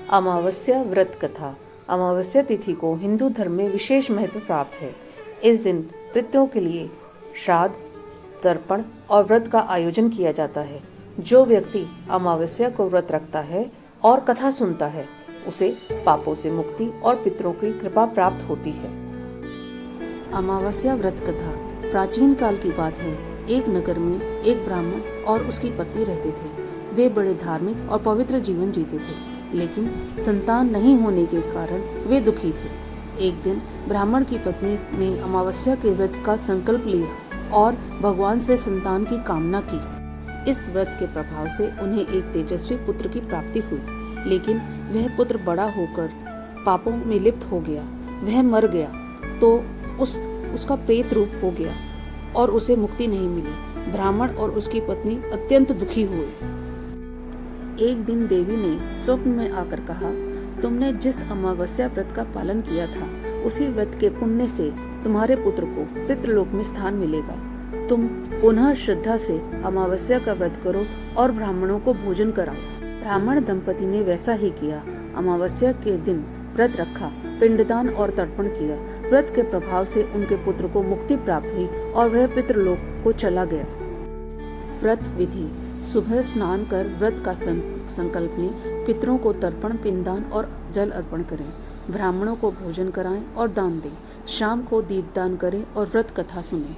अमावस्या व्रत कथा। अमावस्या तिथि को हिंदू धर्म में विशेष महत्व प्राप्त है। इस दिन पितरों के लिए श्राद्ध, तर्पण और व्रत का आयोजन किया जाता है। जो व्यक्ति अमावस्या को व्रत रखता है और कथा सुनता है, उसे पापों से मुक्ति और पितरों की कृपा प्राप्त होती है। अमावस्या व्रत कथा प्राचीन काल की बात है। एक नगर में एक ब्राह्मण और उसकी पत्नी रहते थे। वे बड़े धार्मिक और पवित्र जीवन जीते थे, लेकिन संतान नहीं होने के कारण वे दुखी थे। एक दिन ब्राह्मण की पत्नी ने अमावस्या के व्रत का संकल्प लिया और भगवान से संतान की कामना की। इस व्रत के प्रभाव से उन्हें एक तेजस्वी पुत्र की प्राप्ति हुई, लेकिन वह पुत्र बड़ा होकर पापों में लिप्त हो गया। वह मर गया तो उसका प्रेत रूप हो गया और उसे मुक्ति नहीं मिली। ब्राह्मण और उसकी पत्नी अत्यंत दुखी हुए। एक दिन देवी ने स्वप्न में आकर कहा, तुमने जिस अमावस्या व्रत का पालन किया था, उसी व्रत के पुण्य से तुम्हारे पुत्र को पितृलोक में स्थान मिलेगा। तुम पुनः श्रद्धा से अमावस्या का व्रत करो और ब्राह्मणों को भोजन कराओ। ब्राह्मण दंपति ने वैसा ही किया। अमावस्या के दिन व्रत रखा, पिंडदान और तर्पण किया। व्रत के प्रभाव से उनके पुत्र को मुक्ति प्राप्त हुई और वह पितृलोक को चला गया। व्रत विधि: सुबह स्नान कर व्रत का संकल्प लें, पितरों को तर्पण, पिंडदान और जल अर्पण करें, ब्राह्मणों को भोजन कराएं और दान दें, शाम को दीपदान करें और व्रत कथा सुनें।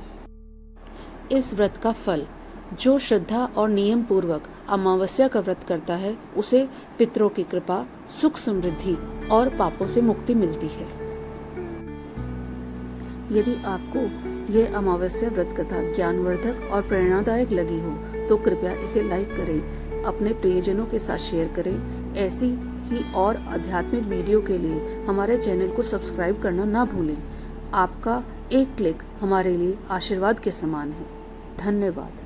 इस व्रत का फल: जो श्रद्धा और नियम पूर्वक अमावस्या का व्रत करता है, उसे पितरों की कृपा, सुख समृद्धि और पापों से मुक्ति मिलती है। यदि आपको यह अमावस्या व्रत कथा ज्ञानवर्धक और प्रेरणादायक लगी हो तो कृपया इसे लाइक करें, अपने प्रियजनों के साथ शेयर करें। ऐसी ही और आध्यात्मिक वीडियो के लिए हमारे चैनल को सब्सक्राइब करना ना भूलें। आपका एक क्लिक हमारे लिए आशीर्वाद के समान है। धन्यवाद।